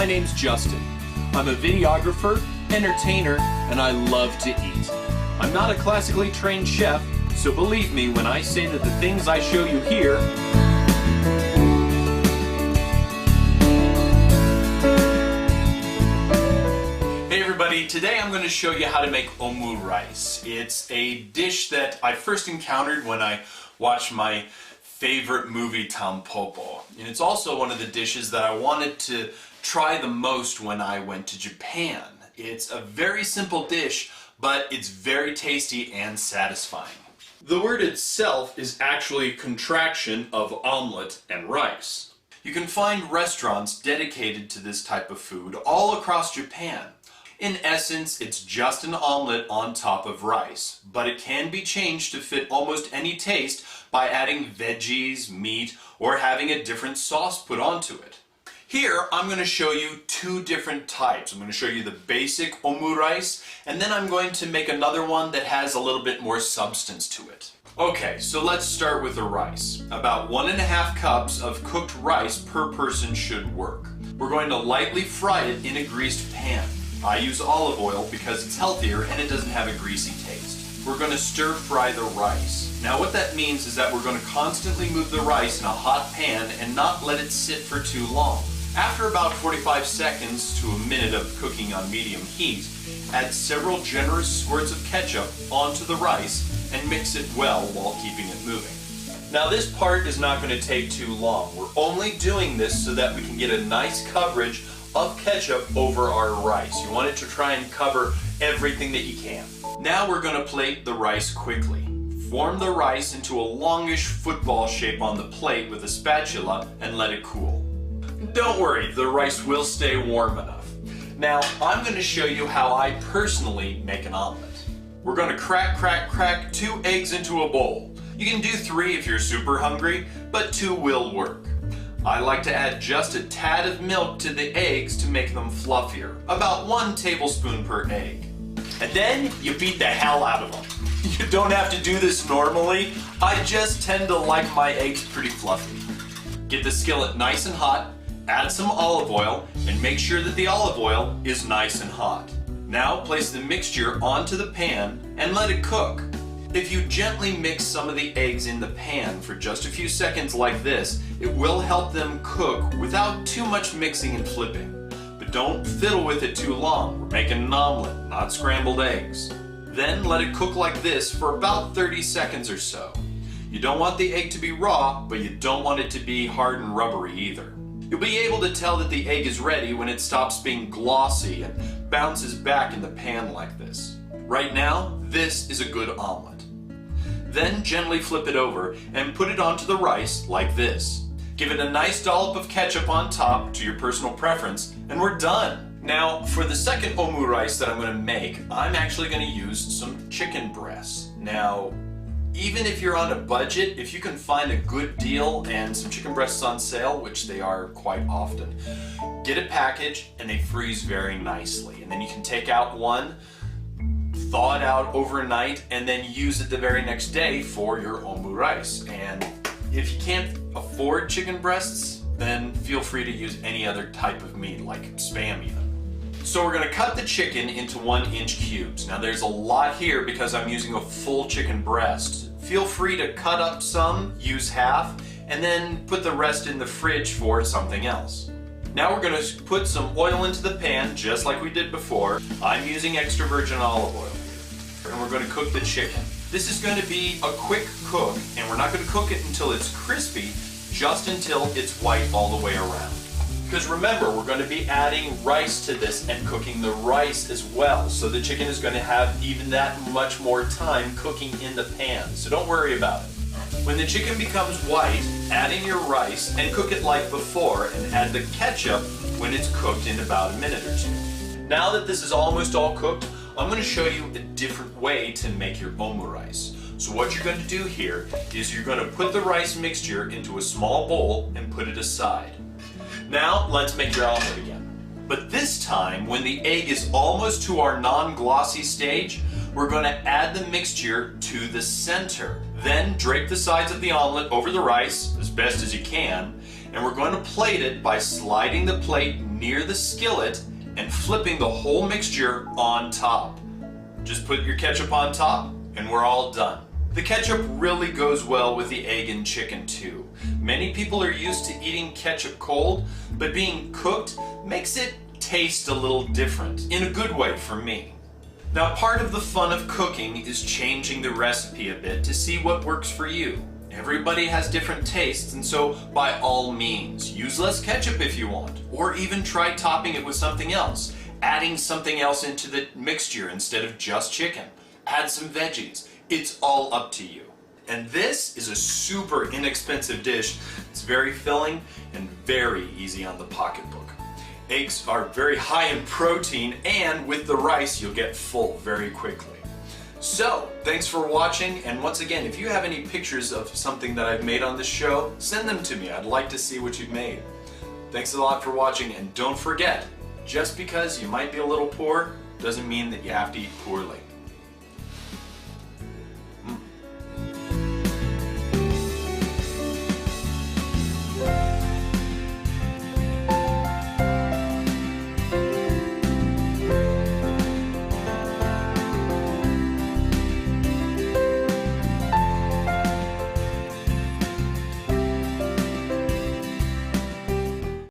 my name's Justin. I'm a videographer, entertainer, and I love to eat. I'm not a classically trained chef, so believe me when I say that the things I show you here Hey everybody, today I'm going to show you how to make Omurice. It's a dish that I first encountered when I watched my favorite movie Tampopo. And it's also one of the dishes that I wanted to try the most when I went to Japan. It's a very simple dish, but it's very tasty and satisfying. The word itself is actually a contraction of omelet and rice. You can find restaurants dedicated to this type of food all across Japan. In essence, it's just an omelet on top of rice, but it can be changed to fit almost any taste by adding veggies, meat, or having a different sauce put onto it. Here, I'm going to show you two different types. I'm going to show you the basic Omurice, and then I'm going to make another one that has a little bit more substance to it. Okay, so let's start with the rice. About 1.5 cups of cooked rice per person should work. We're going to lightly fry it in a greased pan. I use olive oil because it's healthier and it doesn't have a greasy taste. We're going to stir fry the rice. Now what that means is that we're going to constantly move the rice in a hot pan and not let it sit for too long. After about 45 seconds to a minute of cooking on medium heat, add several generous squirts of ketchup onto the rice and mix it well while keeping it moving. Now this part is not going to take too long. We're only doing this so that we can get a nice coverage of ketchup over our rice. You want it to try and cover everything that you can. Now we're going to plate the rice quickly. Form the rice into a longish football shape on the plate with a spatula and let it cool. Don't worry, the rice will stay warm enough. Now I'm going to show you how I personally make an omelet. We're going to crack 2 eggs into a bowl. You can do 3 if you're super hungry, but 2 will work. I like to add just a tad of milk to the eggs to make them fluffier, about 1 tablespoon per egg. And then you beat the hell out of them. You don't have to do this normally, I just tend to like my eggs pretty fluffy. Get the skillet nice and hot, add some olive oil, and make sure that the olive oil is nice and hot. Now place the mixture onto the pan and let it cook. If you gently mix some of the eggs in the pan for just a few seconds like this, it will help them cook without too much mixing and flipping. But don't fiddle with it too long. We're making an omelet, not scrambled eggs. Then let it cook like this for about 30 seconds or so. You don't want the egg to be raw, but you don't want it to be hard and rubbery either. You'll be able to tell that the egg is ready when it stops being glossy and bounces back in the pan like this. Right now, this is a good omelet. Then gently flip it over and put it onto the rice like this. Give it a nice dollop of ketchup on top to your personal preference, and we're done. Now, for the second Omurice that I'm going to make, I'm actually going to use some chicken breasts. Now, even if you're on a budget, if you can find a good deal and some chicken breasts on sale, which they are quite often, get a package and they freeze very nicely. And then you can take out one, thaw it out overnight, and then use it the very next day for your Omurice. And if you can't afford chicken breasts, then feel free to use any other type of meat, like Spam even. So we're going to cut the chicken into 1-inch cubes. Now there's a lot here because I'm using a full chicken breast. Feel free to cut up some, use half, and then put the rest in the fridge for something else. Now we're going to put some oil into the pan, just like we did before. I'm using extra virgin olive oil here. And we're going to cook the chicken. This is going to be a quick cook, and we're not going to cook it until it's crispy, just until it's white all the way around. Because remember, we're going to be adding rice to this and cooking the rice as well. So the chicken is going to have even that much more time cooking in the pan. So don't worry about it. When the chicken becomes white, add in your rice and cook it like before, and add the ketchup when it's cooked in about a minute or 2. Now that this is almost all cooked, I'm going to show you a different way to make your Omurice. So what you're going to do here is you're going to put the rice mixture into a small bowl and put it aside. Now let's make your omelet again. But this time, when the egg is almost to our non-glossy stage, we're going to add the mixture to the center. Then drape the sides of the omelet over the rice as best as you can, and we're going to plate it by sliding the plate near the skillet and flipping the whole mixture on top. Just put your ketchup on top and we're all done. The ketchup really goes well with the egg and chicken too. Many people are used to eating ketchup cold, but being cooked makes it taste a little different, in a good way for me. Now, part of the fun of cooking is changing the recipe a bit to see what works for you. Everybody has different tastes, and so by all means, use less ketchup if you want, or even try topping it with something else, adding something else into the mixture instead of just chicken. Add some veggies. It's all up to you. And this is a super inexpensive dish. It's very filling and very easy on the pocketbook. Eggs are very high in protein, and with the rice you'll get full very quickly. So, thanks for watching, and once again, if you have any pictures of something that I've made on this show, send them to me. I'd like to see what you've made. Thanks a lot for watching, and don't forget, just because you might be a little poor doesn't mean that you have to eat poorly.